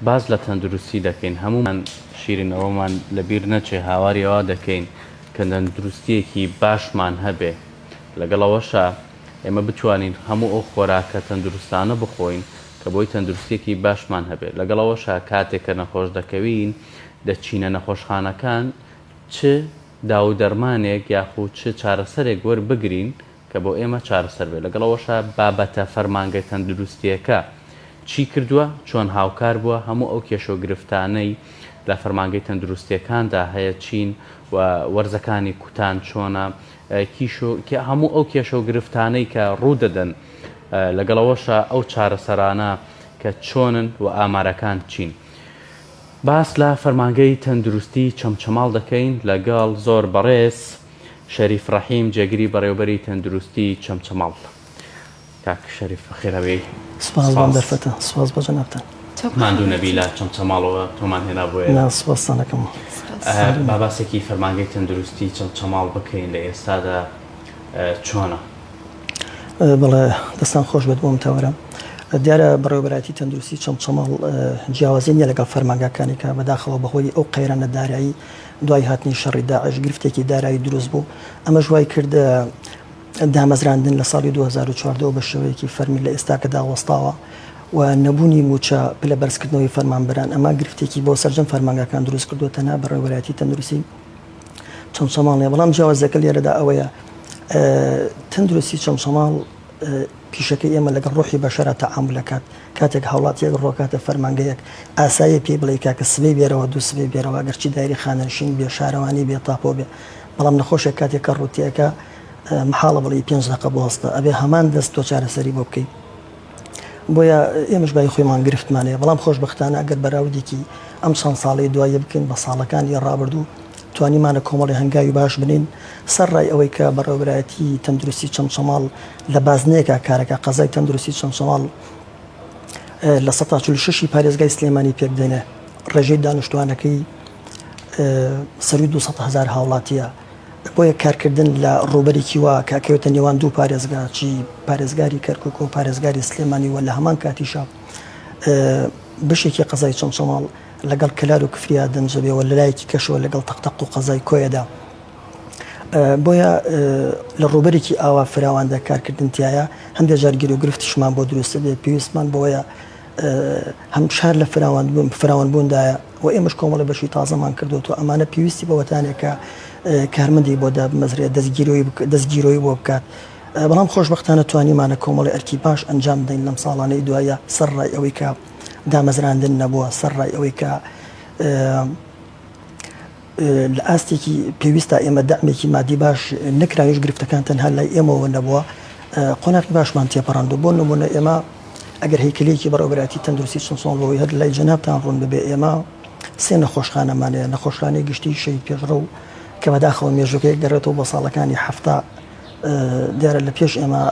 باز لە تەندروستی دەکەین هەمومان شیرینەوەمان لەبیر نەچێ هاواری ئەوە دەکەین کە تەندروستیەکی باشمان هەبێ لەگەڵەوەشە ئێمە بتوانین هەموو ئەو خۆراکە تەندروستانە بخۆین کە بۆی تەندروستیەکی باشمان هەبێت لەگەڵەوەشە کاتێک کە نەخۆش دەکەوین دەچینە نەخۆشخانەکان چ داو دەرمانێک یاخود چ چارەسەرێک وەربگرین کە بۆ ئێمە چارەسەر بێت لەگەڵەوەشە بابەتە فەرمانگەی تەندروستیەکە چی کردووە چۆن هاوکار بووە هەموو ئەو کێشە گرفتانەی لە فەرمانگەی تەندروستیەکاندا هەیە چین و وەرزەکانی کوتان چۆنە هەموو ئەو کێشە و گرفتانەی کە ڕوودەدەن لەگەڵەوەشە ئەو چارەسەرانە کە چۆنن و ئامارەکان چین باس لە فەرمانگەی تەندروستی چەمچەماڵ دەکەین لەگەڵ زۆر بەڕێز شەریف ڕەحیم جێگیری بەڕێوەبەری تەندروستی چەمچەماڵ کاک شەریف بەخێرەوەی سپاس بۆم دەرفەتە سپاس بە جەنابتان ماندوو نەبی لە چەمچەماڵەوە تۆمان هێنا بۆیە سپاسان دەکەم باباسێکی فەرمانگەی تەندروستی چەمچەماڵ بکەین لە ئێستادا چۆنە بەڵێ دەستان خۆش بێت بۆم تەوەرە دیارە بەڕێوەبەرایەتی تەندروستی چەمچەماڵ جیاوازی نییە لەگەڵ فەرمانگاکانی کە بەداخەوە بەهۆی ئەو قەیرانە دارایی دوای هاتنی شەڕی داعش گرفتێکی دارایی دروست بوو ئەمە ژوای کرد دامەزراندن لە ساڵی 2014 بە شێوەیەکی فەرمی لە ئێستا کە داوەستاوە و نەبوونی موچە پلە بەرزکردنەوەی فەرمانبەران ئەمە گرفتێکی بۆ سەرجەم فەرمانگاکان دروست کردووە تەنها بەڕێوەبەرایەتی تەندروستی چەمچەماڵ بەڵام جیاوازەکە لێرەدا ئەوەیە تەندروستی چەمچەماڵ پیشەکەی ئێمە لەگەڵ ڕۆحی بەشەرە تەعاملەکات کاتێک هاوڵاتیەک ڕۆکاتە فەرمانگەیەک ئاسایی پێ بڵێ کاکە سبەی بێرەوە دوو سبەی بێرەوە گەرچی دایری خانەنشین بێ شارەوانی بێ تاپۆ بێ بەڵام نەخۆشێک کاتێک کە ڕوتیەکە محاڵە بڵێ 5 دقە بۆ هەستە ئەبێ هەمان دەست تۆ چارەسەری بۆ بکەیت بۆیە ئێمەش بای خۆیمان گرفتمانەیە بەڵام خۆشبەختانە ئەگەر بەراودێکی ئەم چەند ساڵی دوایە بکەین بە ساڵەکانی ڕابردوو توانیمانە کۆمەڵی هەنگاوی باش بنین سەرڕای ئەوەی کە بەڕێوەبەرایەتی تەندروستی چەمچەماڵ لە بازنەیەکە کارەکە قەزای تەندروستی چەمچەماڵ لە 146 پارێزگای سلێمانی پێکدێنێ ڕێژەی دانیشتوانەکەی سەروی 200,000 هاوڵاتیە بۆیە کارکردن لە ڕوبەرێکی وا کاکەوێتە نێوان دوو پارێزگا چی پارێزگاری کەرکووک و پارێزگاری سلێمانی وە لە هەمان کاتیشە بشێکی قەزای چەمچەماڵ لەگەڵ کلار و کفریا دەنجەبێەوە لەلایەکی کەشەوە لەگەڵ تەقتەق و قەزای کۆیەدا بۆیە لە ڕوبەرێکی ئاوا فراواندا کارکردنتیایە هەندێک جارگیر و گرفتشمان بۆ دروستە بێ پێویستمان بۆیە هەم شار لە فراوانبووندایە و ئێمەش کۆمەڵە بەشی تازەمان کردوەوە ئەمانە پێویستی بەوەتانێکە کارمەندی بۆ دابمەزرێت دەستگیرۆی بۆ بکات بەڵام خۆشبەختانە توانیمانە کۆمەڵی ئەرکی باش ئەنجام بدەین لەم ساڵانەی دوایە سەرڕای ئەوەی کە دامەزراندن نەبووە سەرڕای ئەوەی کە لە ئاستێکی پێویستە ئێمە دەعمێکی مادی باش نەکراویش گرفتەکان تەنها لای ئێمەوە نەبووە قۆناغی باشمان تێپەڕاندوو بۆ نمونە ئێمە ئەگەر هەیکلەیەکی بەڕێوەبەرایەتی تەندروستی چەمچەماڵەوەی هەر لای جەنابتان ڕوون ببێ ئێمە 3 نەخۆشخانەمانەیە نەخۆشخانەی گشتی شەی پێشڕە و کە بەداخەوە مێژوەکەی گەڕێتەوە بە ساڵەکانی هەفتە دیارە لە پێش ئێمە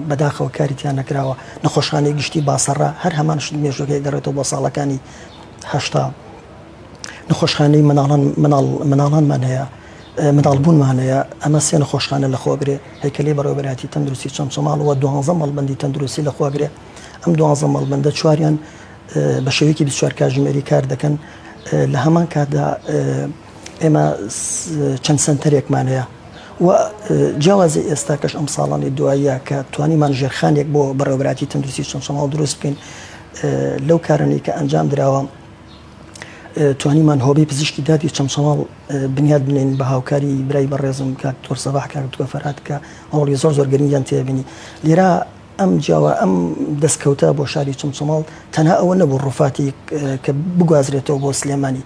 بەداخەوە کاریتیان نەکراوە نەخۆشخانەی گشتی باسەڕە هەر هەمانش مێژوەکەی گەڕێتەوە بە ساڵەکانی هەشتا نەخۆشخانەی مناڵانمان هەیە مناڵبوونمان هەیە ئەمە 3 نەخۆشخانە لەخۆگرێ هەیکلەی بەڕێوەبەرایەتی تەندروستی چەمچەماڵ و 12 مەڵبەندی تەندروستی لەخۆگرێ ئەم 12 مەڵبەندە چواریان بە شێوەیەکی 24 کاتژمێری کار دەکەن لە هەمان کاتدا ئێمە چەند سنتەرێکمان هەیە و جیاوازی ئێستاکەش ئەم ساڵانی دواییە کە توانیمان ژێرخانێک بۆ بەڕێوەبەرایەتی تەندروستی چەمچەماڵ دروست بکەین لەو کارانەی کە ئەنجام دراوە توانیمان هۆبەی پزیشکی دادی چەمچەماڵ بنیاد بنێن بە هاوکاری برای بەڕێزم کاک تۆر سەباح کاک دوکە فەرهاد کە هەوڵی زۆر گەرمیان تێبینی لێرە ئەم جیاوە ئەم دەستکەوتە بۆ شاری چەمچەماڵ تەنها ئەوە نەبوو ڕووفاتی کە بگوازرێتەوە بۆ سلێمانی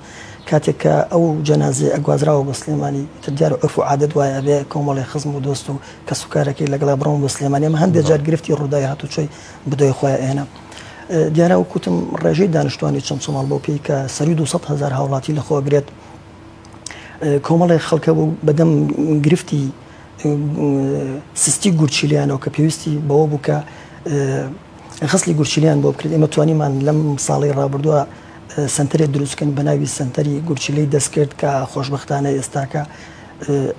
کاتێک کە ئەو جەنازێ ئەگوازراوە بە سلێمانی دیارە ئەف و عادەت وایە بێ کۆمەڵی خزم و دۆست و کە سوکارەکەی لەگەڵا بڕۆم بە سلێمانی ئەمە هەندێک جار گرفتی ڕووداوی هاتوچۆی بدۆی خۆیان ئێنە دیارە و کوتم ڕێژەی دانیشتوانی چەمچەماڵ بۆ پێی کە سەروی 200,000 هاوڵاتی لەخۆگرێت کۆمەڵی خەڵکە بوو بەدەم گرفتی سستی گورچیلیانەوە کە پێویستی بەوە بوو کە غەسلی گورچیلیان بۆ بکرێت ئێمە توانیمان لەم ساڵی ڕابردووە سنتەرێک دروستکەن بە ناوی سنتەری گورچیلەی دەست کرد کە خۆشبەختانە ئێستاکە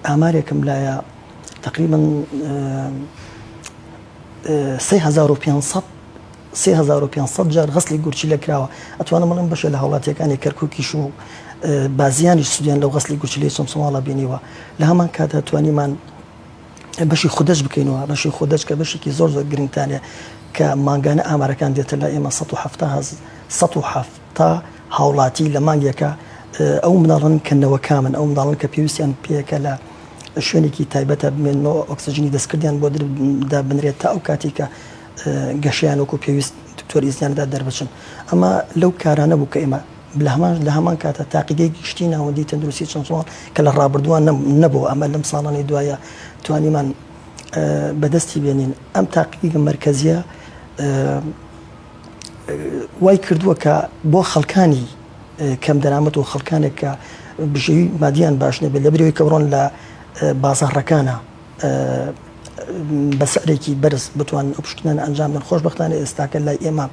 ئامارێکم لایە تقریبا 3500 3500 جار غسلی گورچی لە کراوە ئەتوانم بڵێم بەشە لە هەوڵاتیەکانی کەرکووکیش و بازیانی سوودیان لەو غسلی گورچی لێ سۆمسۆماڵە بینیوە لە هەمان کاتە توانیمان بەشی خودەش بکەینەوە بەشی خودەش کە بەشێکی زۆر گرنگتانێ کە مانگانە ئامارەکان دێتە لە ئێمە 170 هاوڵاتی لە مانگێکە ئەو مناڵن کەنەوە کامن ئەو مناڵن کە پێویستیان پێەکە لە شوێنێکی تایبەتە بمێنەوە ئۆکسسیژنی دەستکردیان بۆ دا بنرێت تا ئەو کاتی کە گەشیان وەکو پێویست دکتۆر ئیزیاندا دەربچن ئەمە لەو کارانە بوو کە ئێمە لە هەمان کاتە تاقیگەی گشتی ناوەندی تەندروستی چەمچۆڵ کە لە ڕابردووان نەبوو ئەمە لەم ساڵانی دوایە توانیمان بەدەستی بێنین ئەم تاقیگە مرکزیە وای کردووە کە بۆ خەڵکانی کەم دەرامەت و خەڵکانێک کە بژێوی مادیان باش نەبێت لە برەوەی کە بڕۆن لە بازاڕەکانە بە سعرێکی بەرز بتوان ئەو پشکنان ئەنجام بدەن خۆشبەختانە ئێستاکە لای ئێمە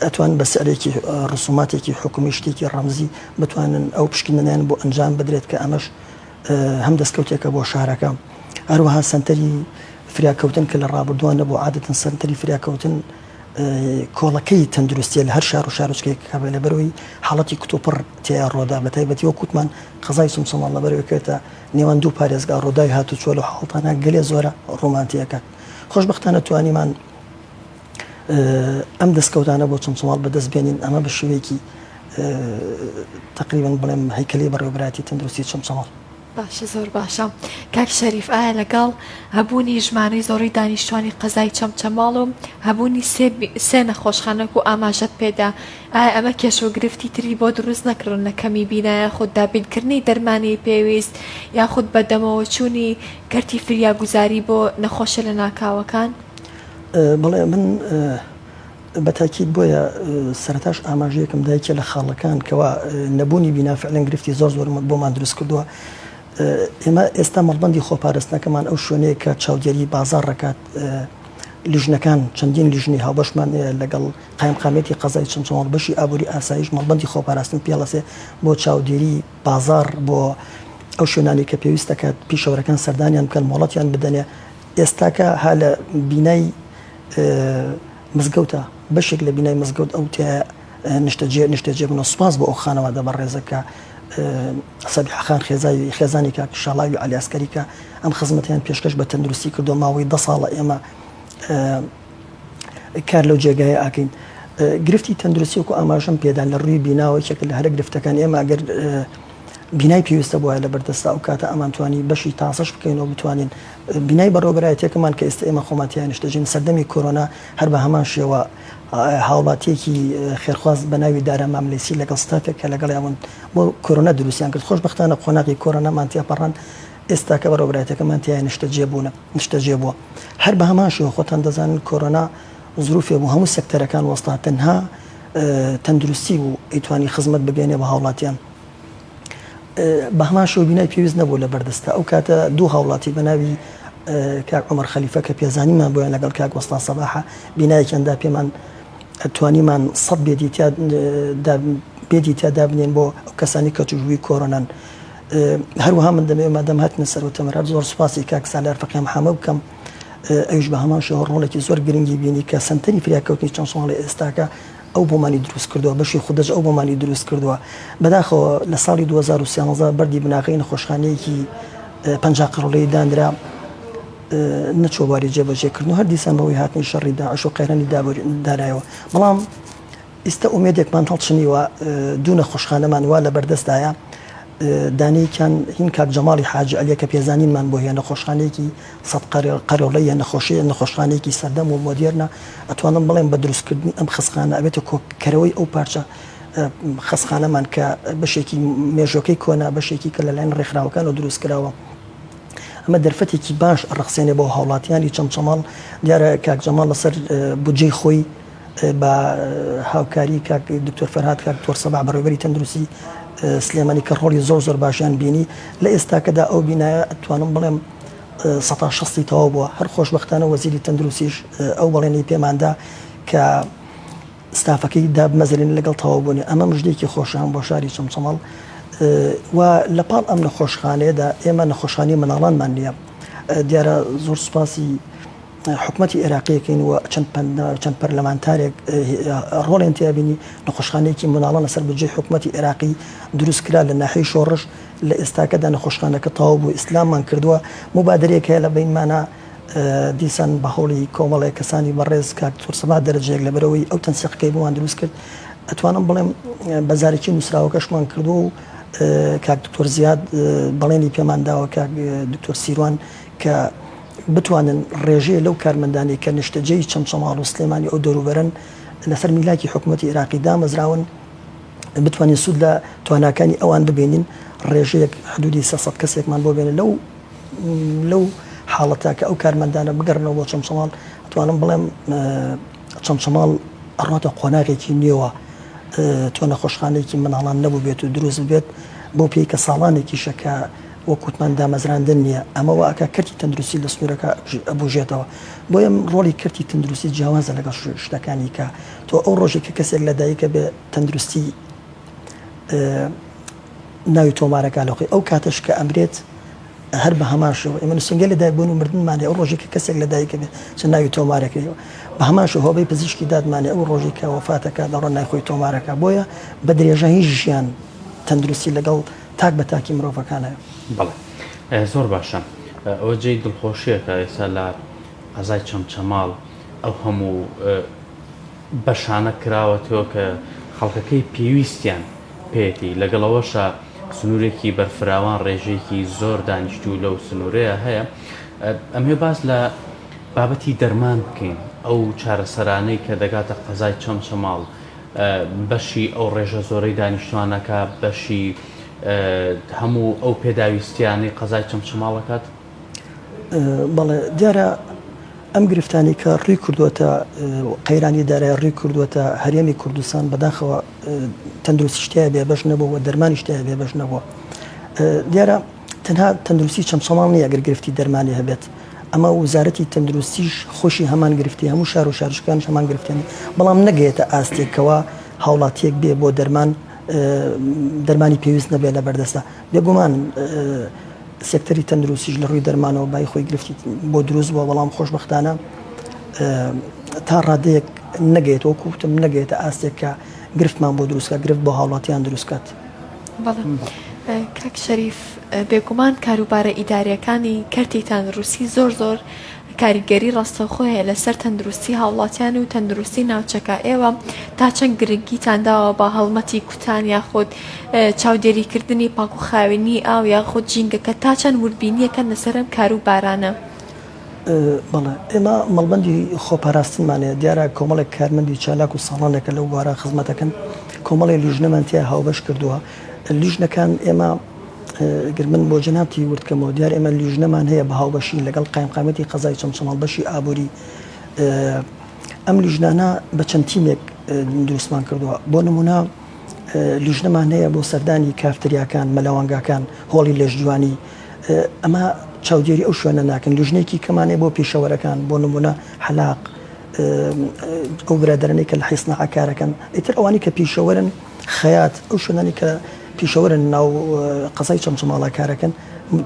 ئەتوان بە سعرێکی ڕسوماتێکی حکومی شتێکی ڕەمزی بتوانن ئەو پشکنانیان بۆ ئەنجام بدرێت کە ئەمەش هەم دەستکەوتێکە بۆ شارەکە هەروەها سنتەری فریاکەوتن کە لە ڕابردووان نەبوو عادەتەن سنتەری فریاکەوتن کۆڵەکەی تەندروستیە لە هەر شار و شارچکێک کابێ لە بەرەوەی حاڵەتی کتۆپڕ تیا ڕۆدا بە تایبەتیەوە کووتمان قەزای سمسۆماڵ لە بەرەوەکێتە نێوان دوو پارێزگا ڕۆداوی هاتوچۆ لە حاڵتانە گەلێ زۆرە ڕۆمانتیەکە خۆشبەختانە توانیمان ئەم دەستکەوتانە بۆ چمسۆماڵ بەدەست بێنین ئەمە بە شێوەیەکی تقریبا بڵێم هەیکەلی بەڕێوەبەرایەتی تەندروستی چمسۆماڵ باشە زۆر باشە کاک شەریف ئایا لەگەڵ هەبوونی ژمارەی زۆری دانیشتوانی قەزای چەمچەماڵ و هەبوونی سێ نەخۆشخانەک و ئاماژەت پێدا ئایا ئەمە کێشە و گرفتی تری بۆ دروست نەکردن لە کەمی بینایە خود دابینکردنی دەرمانی پێویست یاخود بەدەمەوە چوونی کەرتی فریاگوزاری بۆ نەخۆشە لە ناکاوەکان بەڵێ من بەتاکید بۆیە سەرەتاش ئاماژەیەکم دایکە لە خاڵەکان کەوا نەبوونی بینافعلەن گرفتی زۆر بۆمان دروست کردووە ئێمە ئێستا مەڵبەندی خۆپارێستنەکەمان ئەو شوێنەیە کە چاودێری بازار ڕکات لیژنەکان چەندین لیژنی هاوبەشمان لەگەڵ قایمقامێتی قەزای چەمچۆماڵ بەشی ئابووری ئاسایش مەڵبەندی خۆپاراستن پێڵەسێ بۆ چاودێری بازار بۆ ئەو شوێنانی کە پێویست دەکات پیشەوەرەکان سەردانیان بکەن مۆڵەتیان بدەنێ ئێستاکە ها لە بینای مزگەوتە بەشێک لە بینای مزگەوت ئەو نیشتەجێ بنەوە سوپاس بۆ ئەو خانەوادە بەڕێزەکە سەبیح خان خێزانی کاک شاڵاوی عەلیاسکەری کە ئەم خزمەتیان پێشکەش بە تەندروستی کردو ماوەی 10 ساڵە ئێمە کار لەو جێگایە ئاکەین گرفتی تەندروستی وەکو ئاماژەم پێدان لە ڕووی بیناوە یەکێک لە هەرە گرفتەکان ئێمە ئەگەر بینای پێویستە بۆە لە بەردەستا ئەو کاتە ئەمان توانی بەشی تاسەش بکەینەوە بتوانین بینای بەڕێوەبەرایەتێکمان کە ئێستا ئێمە خۆماتیان نیشتەجین سەردەمی کۆرۆنا هەر بە هەمان شێوە هاوڵاتیەکی خێرخواز بە ناوی دارا ماملەیسی لەگەڵ ستافێک کە لەگەڵ یاون بۆ کۆرۆنا دروستیان کرد خۆشبەختانە قۆناغی کۆرۆنامانتیا پەڕان ئێستا کە بەڕێوەبەرایەتەکەمانتیان نیشتەجێ بووە هەر بە هەمان شێوە خۆتان دەزانن کۆرۆنا زروفێ بوو هەموو سەکتەرەکان وەستا تەنها تەندروستی و ئەیتوانی خزمەت بگەێنێ بە هاوڵاتیان بە هەمان شێوە بینای پێویست نەبوو لە بەردەستا ئەو کاتە دوو هاوڵاتی بە ناوی کاک عومەر خەلیفە کە پێزانیمان بۆیان لەگەڵ کاک وەستا سەباحە بینایەکیاندا پێمان توانیمان 100 بێدی تیادا بنێن بۆ ئەو کەسانی کە توژووی کۆرۆنان هەروەها من دەمێ مادەم هاتنە سەرەوە زۆر سوپاسی کاک سالار فەقی محەممەد بکەم ئەوش بە هەمان شێوە ڕۆڵێکی زۆر گرنگی بینی کە سنتەری فریاکەوتنی چەمچۆماڵی ئێستاکە ئەو بۆمانی دروست کردووە بەشی خودەج ئەو بۆمانی دروست کردووە بەداخەوە لە ساڵی 2013 بەردی بناغی نەخۆشخانەیەکی 50 قڕۆڵەی دانرا نەچۆواری جێبەجێکردن و هەر دیسان بەوەی هاتنی شەڕی داعش و قەیرانی دارایەوە بەڵام ئێستا ئومێدێکمان هەڵچنیوە دوو نەخۆشخانەمان وا لە بەردەستدایە دانەیەکیان هین کاک جەماڵی حاج عەلیە کە پێزانینمان بۆ هەیە نەخۆشخانەیەکی 100 قەرۆڵەیە نەخۆشخانەیەکی سەردەم و مۆدێرنە ئەتوانم بڵێم بە دروستکردنی ئەم خەسخانە ئەبێتە کۆکەرەوەی ئەو پارچە خەسخانەمان کە بەشێکی مێژۆکەی کۆنا بەشێکی کە لەلایەن ڕێکخراوەکان و دروست کراوە ئەمە دەرفەتێکی باش ڕەخسێنێ بۆ هاوڵاتیانی چەمچەماڵ دیارە کاک جەماڵ لەسەر بودجەی خۆی بە هاوکاری کاک دکتۆر فەرهاد کاک دکتۆر سەباح بەڕێوەبەری تەندروستی سلێمانی کە ڕۆڵی زۆر باشیان بینی لە ئێستاکەدا ئەو بینایە ئەتوانم بڵێم 160 تەواو بووە هەر خۆشبەختانە وەزیری تەندروستیش ئەو بەڵێنەی پێماندا کە ستافەکەی دابمەزرێن لەگەڵ تەواو بوونی ئەمە مژدێکی خۆشیان بۆ شاری چەمچەماڵ و لە پاڵ ئەم نەخۆشخانەیەدا ئێمە نەخۆشخانەی مناڵانمان نییە دیارە زۆر سوپاسی حکوومەتی عێراقیەکەین و چەند پەرلەمانتارێک ڕۆڵیان تیابینی نەخۆشخانەیەکی مناڵە لەسەر بجێ حکوومەتی عێراقی دروست کرا لە ناحیەی شۆڕش لە ئێستاکەدا نەخۆشخانەکە تەواو بوو ئیسلاممان کردووە مبادرەیەک هەیە لە بینمانە دیسان بە هەوڵی کۆمەڵی کەسانی بەڕێز کاکتۆر سەبا دەرەجەیەک لەبەرەوەی ئەو تەنسیقەکەی بۆمان دروست کرد ئەتوانم بڵێم بەزارێکی نووسراوەکەشمان کردووە و کاک دکتۆر زیاد بەڵێنی پێمانداوە کاک دکتۆر سیروان کە بتوانن ڕێژەیە لەو کارمەندانی کە نیشتەجێی چەمچەماڵ و سلێمانی ئەو دەوروبەرن لەسەر میلاکی حکوومەتی عێراقی دامەزراون بتوانین سوود لە تواناکانی ئەوان ببینین ڕێژەیەک حدودی 300 کەسێکمان بۆ بێنن لەو حاڵەتە کە ئەو کارمەندانە بگەڕنەوە بۆ چەمچەماڵ ئەتوانم بڵێم چەمچەماڵ ئەڕاتە قۆناغێکی نوێوە تۆ نەخۆشخانەیەکی مناڵان نەبوو بێت و دروست بێت بۆ پێی کە ساڵانێکی شەکە وەکوتمان دامەزراندن نییە ئەمەوە ئەکە کەرتی تەندروستی لە سنوورەکە ئەبوژێتەوە بۆیە ڕۆڵی کەرتی تەندروستی جیاوازە لەگەڵ شتەکانی کە تۆ ئەو ڕۆژێک کە کەسێک لە دایکە بێ تەندروستی ناوی تۆمارەکە لەخۆی ئەو کاتەش کە ئەمرێت هەر بە هەماشەوە ئێمە نووسنگە لە دایکبوون و مردنمانێ ئەو ڕۆژێک کە کەسێک لە دایکە بێت چ ناوی تۆمارەکەی بە هەماشە هۆبەی پزیشکی دادمانێ ئەو ڕۆژی کە وەفاتەکە لەڕۆ نایخۆی تۆمارەکە بۆیە بە درێژە هیچ ژیان تەندروستی لەگەڵ تاک بە تاکی مرۆڤەکانەیە. بەڵێ زۆر باشە ئەوە جێی دڵخۆشیەکە ئێستا لە قەزای چەمچەماڵ ئەو هەموو بەشانە کراوەتەوە کە خەڵکەکەی پێویستیان پێێتی لەگەڵەوەشە سنوورێکی بەرفراوان ڕێژەیەکی زۆر دانیشتوو لەو سنوورەیە هەیە ئەمێ باس لە بابەتی دەرمان بکەین ئەو چارەسەرانەی کە دەگاتە قەزای چەمچەماڵ بەشی ئەو ڕێژە زۆرەی دانیشتوانەکە بەشی هەموو ئەو پێداویستیانی قەزای چەمچەماڵەکات بەڵێ دیارە ئەم گرفتانی کە ڕووی کردووەتە قەیرانی دارای ڕووی کردووەتە هەرێمی کوردستان بەداخەوە تەندروستی شتیایە بێ بەش نەبووە دەرمانی شتیایە بێ بەش نەبووە دیارە تەنها تەندروستی چەمچەماڵ نییە ئەگەر گرفتی دەرمانی هەبێت ئەمە وزارەتی تەندروستیش خۆشی هەمان گرفتی هەموو شار و شارشکانش هەمان گرفتیانی بەڵام نەگەیێتە ئاستێکەوە هاوڵاتیەک بێ بۆ دەرمانی پێویست نەبێت لە بەردەستە بێگومان سێکتەری تەندروستیش لە ڕووی دەرمانەوە بای خۆی گرفتی بۆ دروست بووە بەڵام خۆشبەختانە تا ڕادەیەک نەگەیت وەکوتم نەگەیتە ئاستێک کە گرفتمان بۆ دروستکە گرفت بۆ هاوڵاتیان دروستکات. کاک شەریف بێگومان کاروبارە ئیداریەکانی کەرتی تەندروستی زۆر کاریگەری ڕاستەوخۆیە لەسەر تەندروستی هاوڵاتیان و تەندروستی ناوچەکە ئێوە تا چەند گرنگیتانداوە بە هەڵمەتی کوتان یاخود چاودێریکردنی پاکوخاوێنی ئاو یاخود جینگەکە تا چەند وربینیەکەن لەسەرم کاروبارانە. بەڵێ ئێمە مەڵبەندی خۆپاراستنمانەیە دیارە کۆمەڵێک کارمەندی چالاک و ساڵانێکە لەو بوارە خزمەتەکەن کۆمەڵی لیژنەمان تیا هاوبەش کردووە لیژنەکان ئێمە گەر من بۆ جەنابتی وردکەمەوە دیار ئێمە لیژنەمان هەیە بە هاوبەشی لەگەڵ قایمقامەتی قەزای چەمچەماڵ بەشی ئابووری ئەم لیژنانە بە چەند تیمێک دروستمان کردووە بۆ نمونە لیژنەمان هەیە بۆ سەردانی کافتریاکان مەلەوانگاکان هۆڵی لێژجوانی ئەمە چاودێری ئەو شوێنە ناکەن لیژنێکی کەمانێ بۆ پێشەوەرەکان بۆ نمونە حەلاق ئەو برادرانەی کە لە حیسنەعە کارەکەن ئیتر ئەوانی کە پیشەوەرن خەیات ئەو شوێنانی کە پیشەوەرن ناو قەزای چەمچەماڵە کارەکەن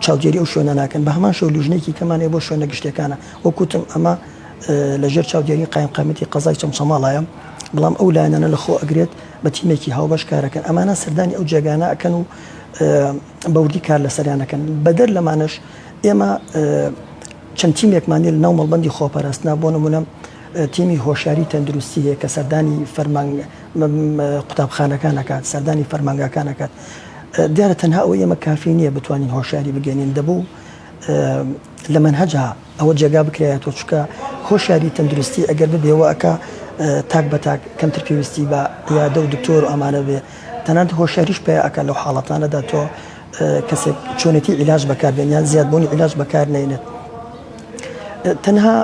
چاودێری ئەو شوێنە ناکەن بە هەمان شەو لیژنێکی کەمانێ بۆ شوێنە گشتەکانە وەکوتم ئەمە لەژێر چاودێری قایمقامەتی قەزای چەمچەماڵایە بەڵام ئەو لایەنانە لە خۆ ئەگرێت بە تیمێکی هاوبەش کارەکەن ئەمانە سەردانی ئەو جێگانە ئەکەن و بەوردی کار لە سەریانەکەن بەدەر لەمانش ئێمە چەند تیمێکمانێ لە ناو مەڵبەندی خۆپەرستنا بۆ نمونە تیمی هۆشیاری تەندروستی هەیە کە سەردانی قوتابخانەکانەکات سەردانی فەرمانگاکانەکات دیارە تەنها ئەوە ئێمە کافی نییە بتوانین هۆشیاری بگەێنین دەبوو لە منهەجا ئەوە جێگا بکرێتەوە چکە هۆشیاری تەندروستی ئەگەر ببێەوە ئەکا تاک بە تاک کەمتر پێویستی بە یادە و دکتۆر و ئەمانە بێ تەنانەت هۆشیاریش پێ ئەکە لەو حاڵەتانەدا تۆ کەسێک چۆنێتی عیلاج بەکاربێن یان زیادبوونی عیلاج بەکار نێنێت تەنها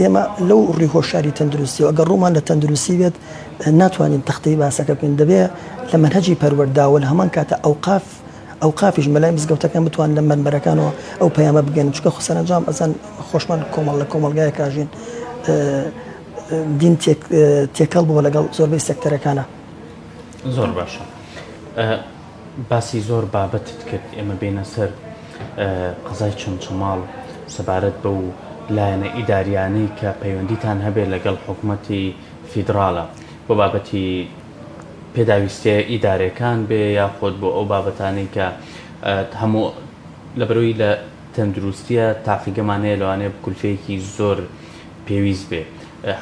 ئێمە لەو ڕووی هۆشیاری تەندروستی و ئەگەر ڕوومان لە تەندروستی بێت ناتوانین تەختەی باسەکە بکەین دەبێت لە منهەجی پەروەرداوە لە هەمان کاتە ئەوقافیش مەلای مزگەوتەکان بتوان لە منبەرەکانەوە ئەو پەیامە بگەن چکە سەرنجام ئەزان خۆشمان کۆمەڵ لە کۆمەلگایە کاژین دین تێکەڵ بووە لەگەڵ زۆربەی سێکتەرەکانە. زۆر باشە باسی زۆر بابەتت کرد ئێمە بینە سەر قەزای چەمچەماڵ سەبارەت بە و لایەنە ئیداریانەی کە پەیوەندیتان هەبێت لەگەڵ حکوومەتی فیدراڵە بۆ بابەتی پێداویستە ئیدارەکان بێ یاخۆت بۆ ئەو بابەتانەی کە هەموو لەبەرەوەی لە تەندروستیە تاقیگەمانەیە لەوانەیە کولفەیەکی زۆر پێویست بێ.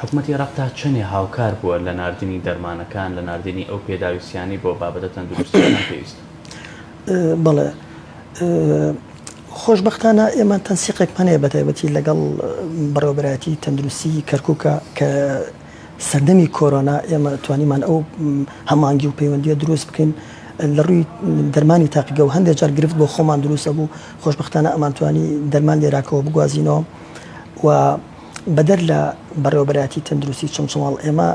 حکوومەتی عێراق تا چەندێ هاوکار بووە لە ناردنی دەرمانەکان لە ناردنی ئەو پێداویستیانی بۆ بابەتە تەندروستیان پێویست؟ بەڵێ خۆشبەختانە ئێمە تەنسیقێکمان هەیە بەتایبەتی لەگەڵ بەڕێوەبەرایەتی تەندروستی کەرکووکە کە سەردەمی کۆرۆنا ئێمە توانیمان ئەو هەمانگی و پەیوەندیە دروست بکەین لە ڕووی دەرمانی تاقیگە و هەندێک جار گرفت بۆ خۆمان دروستە بوو. خۆشبەختانە ئەمان توانی دەرمان لێراکەوە بگوازینەوە و بەدەر لە بەڕێوەبەرایەتی تەندروستی چەمچەماڵ ئێمە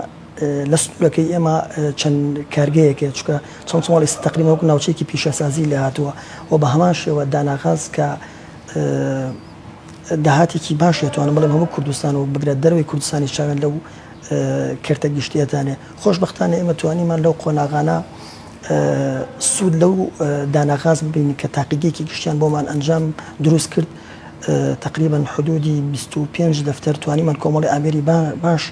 لە سنوورەکەی ئێمە چەند کارگەیەکێ چکە چەمچەماڵی تقریبا وەکو ناوچەیەکی پیشەسازی لێ هاتووە و بە هەمان شێوە داناغاز کە داهاتێکی باش دەتوانن بڵێم هەموو کوردستان و بگرێت دەروی کوردستانی چاوێن لەو کەرتە گشتیەتانێ. خۆشبەختانە ئێمە توانیمان لەو قۆناغانە سوود لەو داناغاز ببین کە تاقیگەیەکی گشتیان بۆمان ئەنجام دروست کرد. تقریبا حدودی 25 دەفتەر توانیمان کۆمەڵی ئامێری باش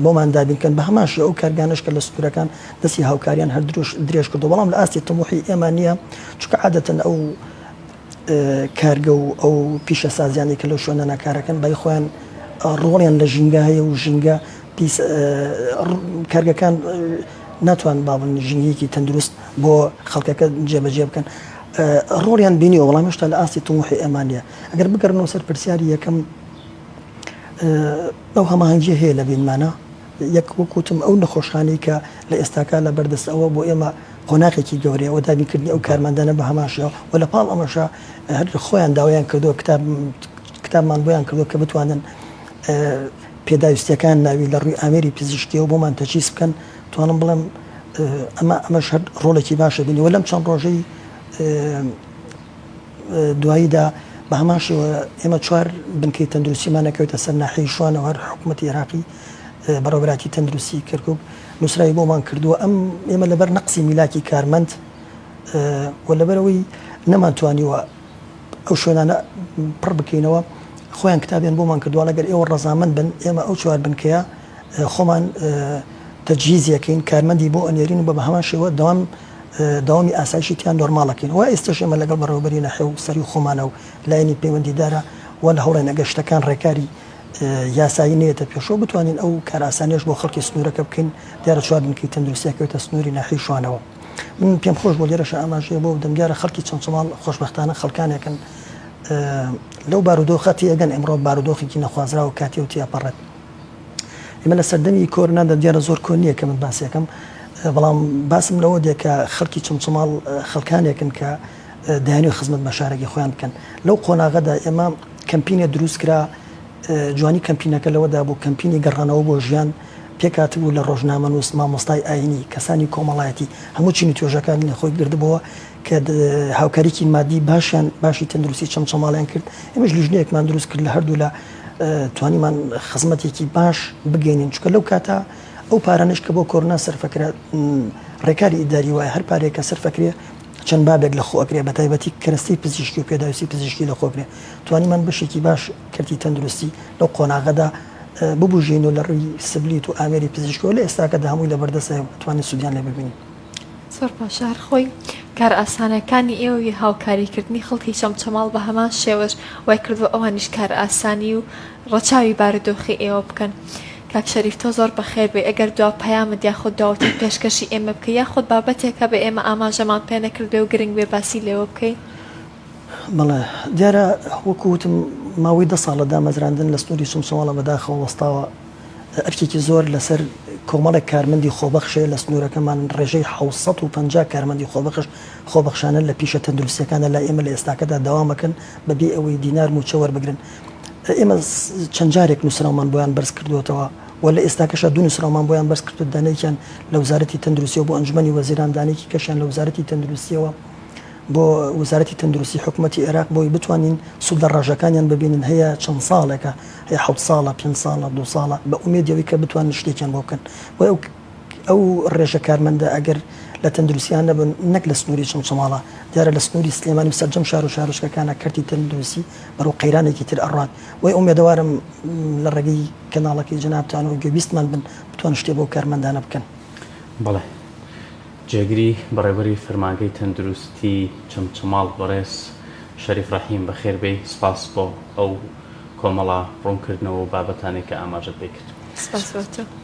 بۆمان دابینکەن بە هەماش ئەو کارگانش کە لە سوورەکان دەستی هاوکاریان هەر درێژ کردو. بەڵام لە ئاستی تەموحی ئێمە نییە چکە عادەتەن ئەو کارگە و ئەو پیشە سازیانی کە لەو شوێنە ناکارەکەن بای خۆیان ڕۆڵیان لە ژینگە هەیە و ژینگە کارگەکان ناتوان باڵن ژینگەیەکی تەندروست بۆ خەڵکەکە جێبەجێ بکەن ڕۆڵیان بینیەوە. وەڵام هێشتا لە ئاستی تەموحی ئێمانە ئەگەر بگەڕنەوە سەر پرسیاری یەکەم ئەو هەماهەنگیە هەیە لە بینمانە یەک وەکوتم ئەو نەخۆشخانەی کە لە ئێستاکە لە بەردەست ئەوە بۆ ئێمە قۆناغێکی گەورەیە و دابینکردنی ئەو کارمەندانە بە هەماشەوە و لە پاڵ ئەمەشە هەر خۆیان داوایان کردووە کتابمان بۆیان کردووە کە بتوانن پێداویستیەکان ناوی لە ڕووی ئامێری پزیشکیەوە بۆمان تەجیز بکەن. توانم بڵێم ئەمەش هەر ڕۆڵێکی باشە بینی و لەم چەند ڕۆژەی دواییدا بە هەمان شێوە ئێمە چوار بنکەی تەندروستیمان نەکەوێتە سەر ناحیەی شوانەوە هەر حکوومەتی عێراقی بەڕێوەبەرایەتی تەندروستی کەرکووک نووسراوی بۆمان کردووە. ئێمە لەبەر نەقسی میلاکی کارمەند و لەبەرەوەی نەمانتوانیوە ئەو شوێنانە پڕ بکەینەوە خۆیان کتابیان بۆمان کردووە لەگەر ئێوە ڕەزامەند بن ئێمە ئەو چوار بنکەیە خۆمان تەجهیزیەکەین کارمەندی بۆ ئەنێرین و بە هەمان شێوە داوامی ئاسایشیان نۆرماڵەکەین و ئێستش ئێمە لەگەڵ بەڕێوەبەری ناحیە و سەری خۆمانە و لایەنی پەیوەندیدارە و لە هەوڵێنە گەشتەکان ڕێکاری یاسایی نێتە پێشەوە بتوانین ئەو کاراسانیش بۆ خەڵکی سنوورەکە بکەین. دیارە چوار بنکەی تەندروستیەکەوێتە سنووری ناحیەی شوانەوە. من پێم خۆش بۆ لێرەش ئاماژەیە بۆ بدەم دیارە خەڵکی چەمچەماڵ خۆشبەختانە خەڵکانێکن لەو بارودۆخەتی ئەگەن ئەمڕۆ بارودۆخێکی نەخوازرا و کاتی و تیاپەڕێت. ئێمە لە سەردەمی کۆرۆنادا دیارە زۆر کۆن نییە کە من باسیەکەم بەڵام باسم لەوە دێ کە خەڵکی چەمچەماڵ خەڵکانێکن کە داهێنی خزمەت بە شارێکی خۆیان بکەن. لەو قۆناغەدا ئێمە کەمپینە دروست کرا جوانی کەمپینەکە لەوەدا بوو کەمپینی گەڕانەوە بۆ ژیان پێکاتبوو لە ڕۆژنامە نووس مامۆستای ئاینی کەسانی کۆمەڵایەتی هەموو چینی توێژەکانی لە خۆی گردبەوە کە هاوکاریکی مادی باشی تەندروستی چەمچەماڵیان کرد. ئێمەش لیژنەیەکمان دروست کرد لە هەردوو لە توانیمان خزمەتێکی باش بگەینین چکە لەو کاتە ئەو پارانش کە بۆ کۆرۆنا سەرفەکرا ڕێکاری ئیداری وایە هەر پارێکە سەرفەکرێ چەند بابێک لە خۆکرێ بە تایبەتی کەرەستی پزیشکی و پێداویستی پزیشکی لە خۆکرێ توانیمان بەشێکی باش کردی تەندروستی لەو قۆناغەدا ببوژین و لە ڕووی سبلیت و ئامێری پزیشکی و لە ئێستاکەدا هەمووی لە بەردەستە توانین سوودیان لێ ببینین. زۆر باشە هەر خۆی کار ئاسانەکانی ئێوەی هاوکاریکردنی خەڵکی چەمچەماڵ بە هەمان شێوەش وای کردووە ئەوانیش کار ئاسانی و ڕەچاوی بارودۆخی ئێوە بکەن. کاک شەریف تۆ زۆر بەخێر بێ ئەگەر دوا پەیامت یاخود داوەتی پێشکەشی ئێمە بکە یاخود بابەتێکە بە ئێمە ئاماژەمان پێ نەکردێ و گرنگ بێ باسی لێوە بکەین. بەڵێ دیارە وەکوتم ماوەی 10 ساڵە دامەزراندن لە سنووری چەمچەماڵە بەداخەوە وەستاوە ئەرکێکی زۆر لەسەر کۆمەڵێک کارمەندی خۆبەخشەیە لە سنوورەکەمان ڕێژەی 750 کارمەندی خۆبەخشانە لە پیشە تەندروستیەکانە لای ئێمە لە ئێستاکەدا داوامەکەن بەبێ ئەوەی دینار موچە وەربگرن. ئێمە چەند جارێک نووسراومان بۆیان بەرز کردوتەوە و لە ئێستاکەشە دوو نووسراومان بۆیان بەرز کردو دانەیەکیان لە وزارەتی تەندروستیەوە بۆ ئەنجومەنی وەزیران دانێکی کەشیان لە وزارەتی تەندروستیەوە بۆ وزارەتی تەندروستی حکوومەتی عێراق بۆی بتوانین سوودە ڕژەکانیان ببینن هەیە چەند ساڵێکە هەیە 7 ساڵە 5 ساڵە 2 ساڵە بە ئومێدیەوەی کە بتوانن شتێکیان بۆ بکەن. بۆ ئەو ڕێژە کارمەندە ئەگەر لە تەندروستیان نەبن نەک لە سنووری چمچماڵە دیارە لە سنووری سلێمانی سەرجەم شار و شارۆچکەکانە کەرتی تەندروستی بەرەو قەیرانێکی تر ئەڕات وی ئومێدەوارم لە ڕێگەی کەناڵەکەی جەنابتان و گوێبیستمان بن بتوان شتێ بۆ کارمەندانە بکەن. بەڵێ جێگری بەڕێوەری فەرمانگەی تەندروستی چمچماڵ بەڕێز شەریف ڕەحیم بەخێر بێ سپاس بۆ ئەو کۆمەڵە ڕوونکردنەوە و بابەتانێک کە ئاماژە پێ کرد. سپاس بۆ تۆ.